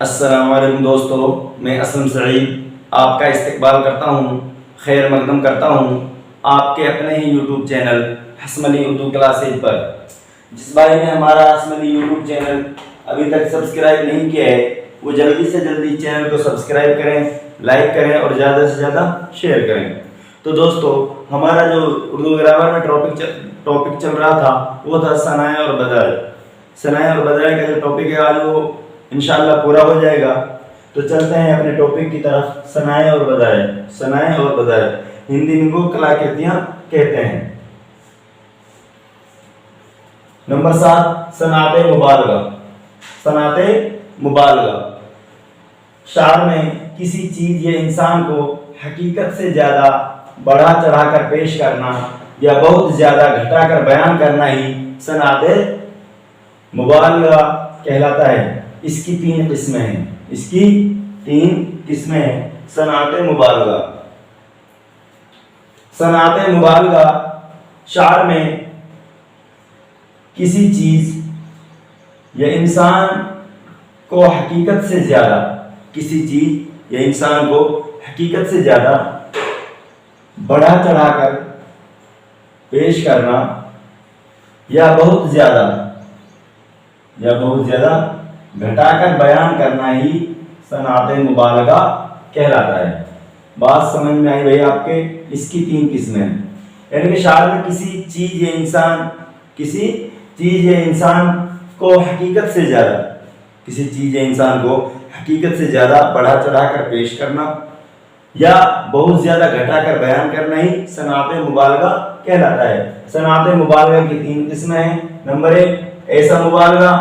السلام علیکم دوستو، میں اسلم سعید آپ کا استقبال کرتا ہوں، خیر مقدم کرتا ہوں آپ کے اپنے ہی یوٹیوب چینل حسم علی اردو کلاسز پر۔ جس بھائی نے ہمارا حسم علی یوٹیوب چینل ابھی تک سبسکرائب نہیں کیا ہے وہ جلدی سے جلدی چینل کو سبسکرائب کریں، لائک کریں اور زیادہ سے زیادہ شیئر کریں۔ تو دوستو، ہمارا جو اردو گرامر میں ٹاپک چل رہا تھا وہ تھا ثنائے اور بدائع۔ ثنائے اور بدائع کا جو ٹاپک ہے آج وہ انشاءاللہ پورا ہو جائے گا۔ تو چلتے ہیں اپنے ٹاپک کی طرف، ثنائے اور بدائع۔ ثنائے اور بدائع ہندی میں کو کلاکرتیاں کہتے ہیں۔ نمبر 7، صنعت مبالغہ۔ صنعت مبالغہ شعر میں کسی چیز یا انسان کو حقیقت سے زیادہ بڑھا چڑھا کر پیش کرنا یا بہت زیادہ گھٹا کر بیان کرنا ہی صنعت مبالغہ کہلاتا ہے۔ اس کی 3 قسمیں ہیں۔ اس کی 3 قسمیں ہیں صنعت مبالغہ۔ صنعت مبالغہ شعر میں کسی چیز یا انسان کو حقیقت سے زیادہ، کسی چیز یا انسان کو حقیقت سے زیادہ بڑھا چڑھا کر پیش کرنا یا بہت زیادہ گھٹا کر بیان کرنا ہی صنعت مبالغہ کہلاتا ہے۔ بات سمجھ میں آئی بھائی آپ کے؟ اس کی 3 قسمیں ہیں، یعنی کہ شعر میں کسی چیز یا انسان کو حقیقت سے زیادہ بڑھا چڑھا کر پیش کرنا یا بہت زیادہ گھٹا کر بیان کرنا ہی صنعت مبالغہ کہلاتا ہے۔ صنعت مبالغہ کی 3 قسمیں ہیں۔ نمبر 1 ایسا مبالغہ،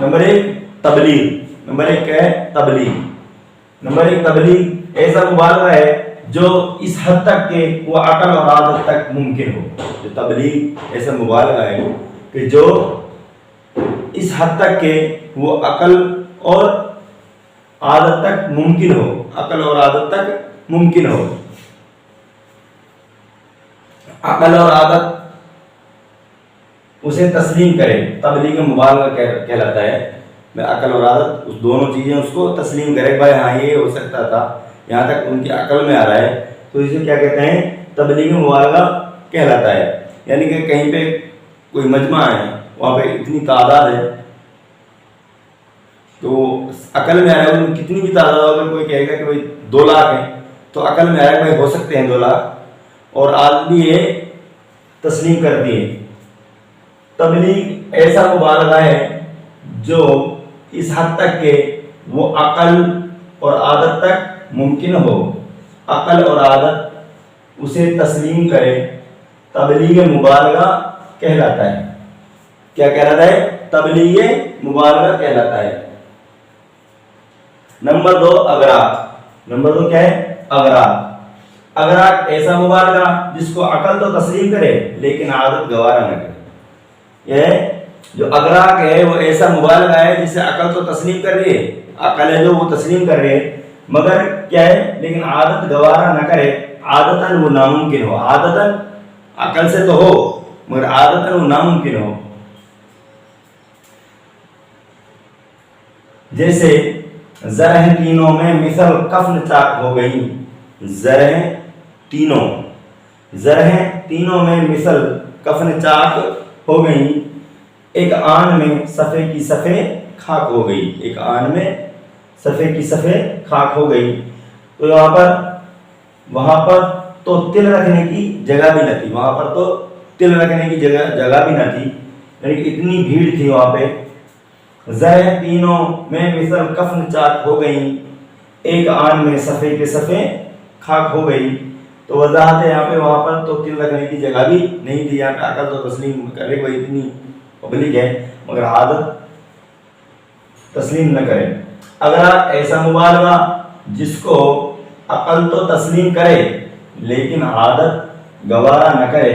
نمبر 1 تبلیغ۔ نمبر 1 کیا ہے؟ تبلیغ۔ نمبر 1 تبلیغ ایسا مبالغہ ہے جو اس حد تک کہ وہ عقل اور عادت تک ممکن ہو۔ جو تبلیغ ایسا مبالغہ ہے کہ جو اس حد تک کہ وہ عقل اور عادت تک ممکن ہو، عقل اور عادت تک ممکن ہو۔ عقل اور عادت اسے تسلیم کرے، تبلیغ مبالغہ کہلاتا ہے۔ میں عقل اور عادت اس دونوں چیزیں اس کو تسلیم کرے، بھائی ہاں یہ ہو سکتا تھا، یہاں تک ان کی عقل میں آ رہا ہے، تو اسے کیا کہتے ہیں؟ تبلیغ مبالغہ کہلاتا ہے۔ یعنی کہ کہیں پہ کوئی مجمع ہے، وہاں پہ اتنی تعداد ہے، تو عقل میں آ رہا ہے کتنی بھی تعداد ہو، اگر کوئی کہے گا کہ بھائی 2 لاکھ ہیں تو عقل میں آ رہا ہے بھائی ہو سکتے ہیں 2 لاکھ، اور عادت بھی یہ تسلیم کرتی ہے۔ تبلیغ ایسا مبالغہ ہے جو اس حد تک کہ وہ عقل اور عادت تک ممکن ہو، عقل اور عادت اسے تسلیم کرے، تبلیغ مبالغہ کہلاتا ہے۔ کیا کہلاتا ہے؟ تبلیغ مبالغہ کہلاتا ہے۔ نمبر 2 اغراق۔ نمبر 2 کیا ہے؟ اغراق۔ اغراق ایسا مبالغہ جس کو عقل تو تسلیم کرے لیکن عادت گوارا نہ کرے۔ یہ جو اغراق ہے وہ ایسا مبالغہ ہے جسے عقل تو تسلیم کر رہی ہے، عقل ہے جو وہ تسلیم کر رہی ہے، مگر کیا ہے؟ لیکن عادت گوارا نہ کرے، عادتاً وہ ناممکن ہو۔ عادتاً عقل سے تو ہو مگر عادتاً وہ ناممکن ہو۔ جیسے زرہیں تینوں میں مثل کفن چاک ہو گئی۔ زرہیں تینوں میں مثل کفن چاک ہو گئی، ایک آن میں صفے کی صفے خاک ہو گئی۔ ایک آن میں صفے کی صفے خاک ہو گئی۔ تو وہاں پر تو تل رکھنے کی جگہ بھی نہ تھی، وہاں پر تو تل رکھنے کی جگہ بھی نہ تھی، یعنی کہ اتنی بھیڑ تھی وہاں پہ۔ زرہیں تینوں میں مثل کفن چاک ہو گئی، ایک آن میں صفے کے صفے خاک ہو گئی۔ تو وضاحت ہے یہاں پہ وہاں پر تو تل رکھنے کی جگہ بھی نہیں تھی، یہاں پہ عقل تو تسلیم کرے کوئی اتنی پبلک ہے مگر عادت تسلیم نہ کرے۔ اگر ایسا مبالغہ جس کو عقل تو تسلیم کرے لیکن عادت گوارا نہ کرے،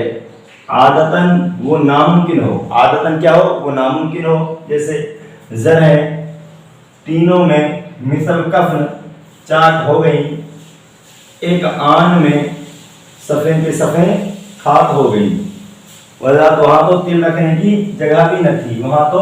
عادتاً وہ ناممکن ہو۔ عادتاً کیا ہو؟ وہ ناممکن ہو۔ جیسے زرہیں تینوں میں مثل کفن چاک ہو گئی، ایک آن میں صفے کے صفے خاک ہو گئی۔ وہاں تو تل رکھنے کی جگہ بھی نہ تھی، وہاں تو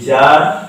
4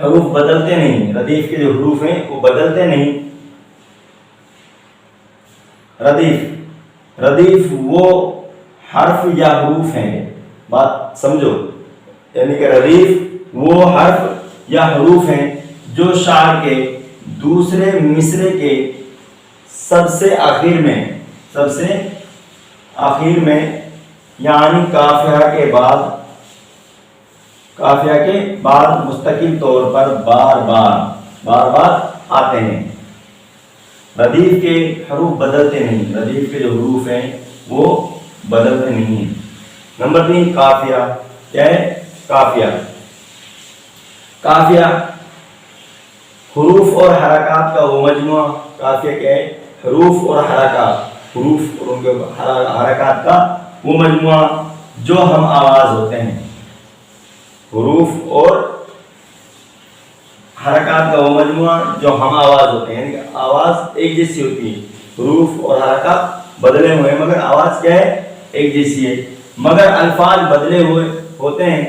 حروف بدلتے نہیں، ردیف کے جو حروف ہیں وہ بدلتے نہیں. ردیف وہ حرف یا حروف ہیں، بات سمجھو، یعنی کہ ردیف وہ حرف یا حروف ہیں جو شعر کے دوسرے مصرے کے سب سے آخر میں یعنی قافیہ کے بعد مستقل طور پر بار بار آتے ہیں. ردیف کے حروف بدلتے نہیں، ردیف کے جو حروف ہیں وہ بدلتے نہیں ہیں. نمبر 3 قافیہ. کیا ہے؟ قافیہ حروف اور حرکات کا وہ مجموعہ. قافیہ کیا ہے؟ حروف اور ان کے حرکات کا وہ مجموعہ جو ہم آواز ہوتے ہیں. حروف اور حرکات کا وہ مجموعہ جو ہم آواز ہوتے ہیں، یعنی کہ آواز ایک جیسی ہوتی ہے. حروف اور حرکات بدلے ہوئے مگر آواز کیا ہے؟ ایک جیسی ہے. مگر الفاظ بدلے ہوئے ہوتے ہیں.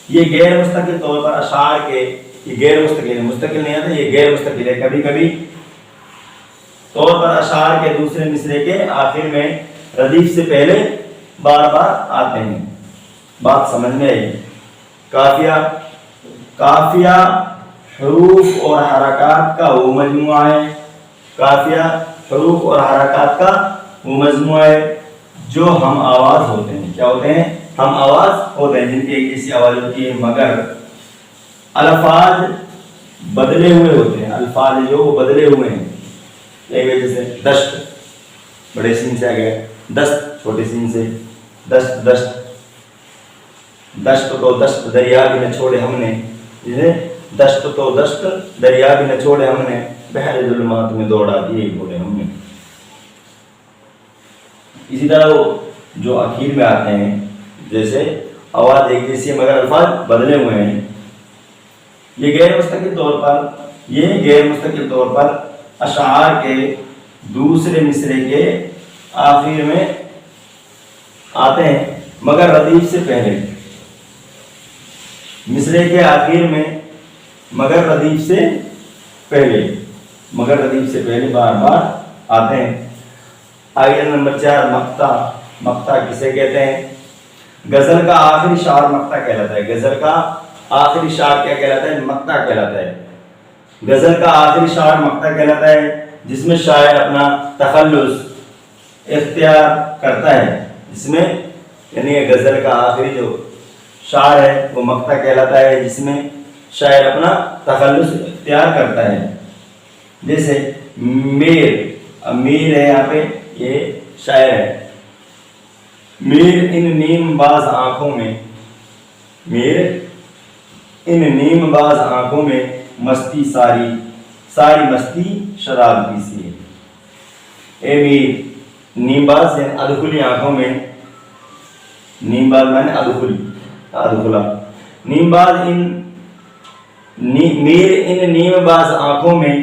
یہ غیر مستقل طور پر اشعار کے، یہ غیر مستقل نہیں آتا، یہ غیر مستقل ہے. کبھی کبھی طور پر اشعار کے دوسرے مصرے کے آخر میں ردیف سے پہلے بار آتے ہیں. بات سمجھ میں آئی؟ قافیہ حروف اور حرکات کا وہ مجموعہ ہے. قافیہ حروف اور حرکات کا وہ مجموعہ ہے جو ہم آواز ہوتے ہیں. کیا ہوتے ہیں؟ ہم آواز ہوتے ہیں، جن کی ایک جیسی آواز ہوتی ہے مگر الفاظ بدلے ہوئے ہوتے ہیں. الفاظ جو وہ بدلے ہوئے ہیں. ایک جیسے دشت بڑے سین سے آ گیا، دست چھوٹے سین سے، دشت تو دشت دریا بھی نہ چھوڑے ہم نے، دشت تو دشت دریا بھی نہ چھوڑے ہم نے، بحر ظلمات میں دوڑا دیے بولے ہم نے. اسی طرح وہ جو آخر میں آتے ہیں جیسے آواز ایک جیسی مگر الفاظ بدلے ہوئے ہیں. یہ غیر مستقل طور پر اشعار کے دوسرے مصرے کے آخر میں آتے ہیں مگر ردیف سے پہلے. مصرے کے آخر میں مگر ردیف سے پہلے بار آتے ہیں. آگے نمبر 4 مقطع کسے کہتے ہیں؟ غزل کا آخری شعر مقطع کہلاتا ہے. غزل کا آخری شعر کیا کہلاتا ہے؟ مقطع کہلاتا ہے. غزل کا آخری شعر مقطع کہلاتا ہے جس میں شاعر اپنا تخلص اختیار کرتا ہے. جس میں یعنی غزل کا آخری جو شعر ہے وہ مقطع کہلاتا ہے جس میں شاعر اپنا تخلص اختیار کرتا ہے. جیسے میر ہے، یہاں پہ یہ شاعر ہے. میر ان نیم باز آنکھوں میں مستی ساری مستی شراب کی سی ہے. اے میر، نیم باز یعنی ادخلی آنکھوں میں، نیم باز میں نے ادخلا، نیم باز میر ان نیم باز آنکھوں میں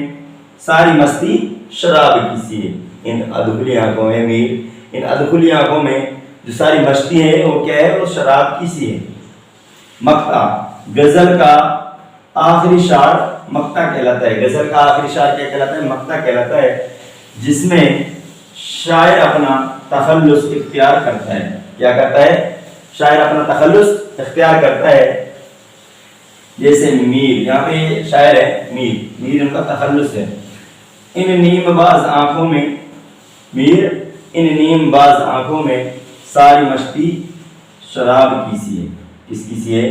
ساری مستی شراب کی سی ہے. ان ادخلی آنکھوں میں، میر ان ادخلی آنکھوں میں جو ساری مستی ہے وہ کیا ہے؟ وہ شراب کی سی ہے. مقطع غزل کا آخری شعر مقطع کہلاتا ہے. غزل کا آخری شعر کیا کہلاتا ہے؟ مقطع کہلاتا ہے جس میں شاعر اپنا تخلص اختیار کرتا ہے. کیا کرتا ہے؟ شاعر اپنا تخلص اختیار کرتا ہے. جیسے میر، یہاں پہ شاعر ہے میر ان کا تخلص ہے. ان نیم باز آنکھوں میں، میر ان نیم باز آنکھوں میں ساری مستی شراب کی سی ہے. کس کی سی ہے؟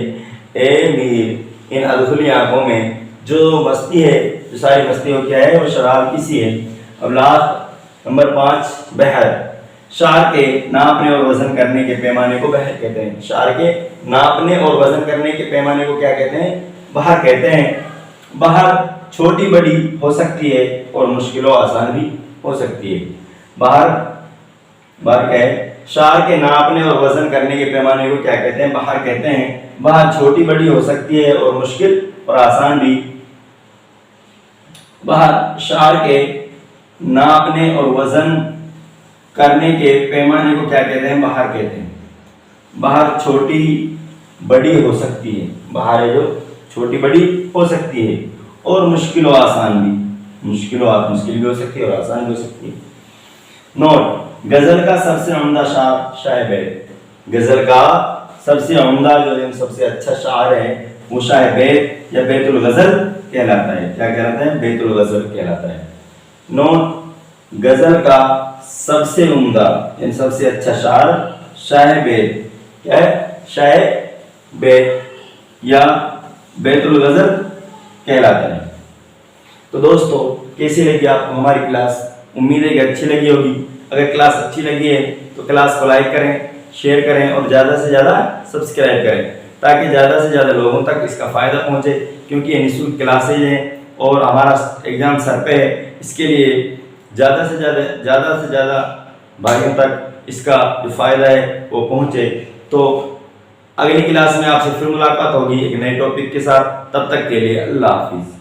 اے میر ان ادخلی آنکھوں میں جو مستی ہے، جو ساری مستی ہو کیا ہے؟ وہ شراب کی سی ہے. اب لاسٹ نمبر 5 بحر. شعر کے ناپنے اور وزن کرنے کے پیمانے کو بحر کہتے ہیں. شعر کے ناپنے اور وزن کرنے کے پیمانے کو کیا کہتے ہیں؟ بحر کہتے ہیں. بحر چھوٹی بڑی ہو سکتی ہے اور مشکل و آسان بھی ہو سکتی ہے. بحر کیا ہے؟ شعر کے ناپنے اور وزن کرنے کے پیمانے کو کیا کہتے ہیں؟ بحر کہتے ہیں. بحر چھوٹی بڑی ہو سکتی ہے اور مشکل اور آسان بھی. بحر شعر کے ناپنے اور وزن کرنے کے پیمانے کو کیا کہتے ہیں؟ بحر کہتے ہیں. بحر چھوٹی بڑی ہو سکتی ہے. بحر ہے جو چھوٹی بڑی ہو سکتی ہے، اور مشکل و آسان بھی، مشکل بھی ہو سکتی ہے اور آسان بھی ہو سکتی ہے۔ نوٹ، غزل کا سب سے عمدہ شاعر شاہ بیت، غزل کا سب سے عمدہ جو ہے سب سے اچھا شاعر ہے وہ شاہ بیت یا بیت الغزل کہلاتا ہے۔ کیا کہلاتا ہے؟ بیت الغزل کہلاتا ہے۔ نوٹ، غزل کا سب سے عمدہ یعنی سب سے اچھا شاعر شاہ بیت، کیا ہے؟ شاہ بیت یا بیت الغزل کہلاتا ہے۔ تو دوستو، کیسی لگی آپ کو ہماری کلاس؟ امید ہے کہ اچھی لگی ہوگی۔ اگر کلاس اچھی لگی ہے تو کلاس کو لائک کریں، شیئر کریں اور زیادہ سے زیادہ سبسکرائب کریں تاکہ زیادہ سے زیادہ لوگوں تک اس کا فائدہ پہنچے، کیونکہ یہ نسبت کلاسز ہیں اور ہمارا ایگزام سر پہ ہے، اس کے لیے زیادہ سے زیادہ بھائیوں تک اس کا جو فائدہ ہے وہ پہنچے۔ تو اگلی کلاس میں آپ سے پھر ملاقات ہوگی ایک نئے ٹاپک کے ساتھ، تب تک کے لیے اللہ حافظ۔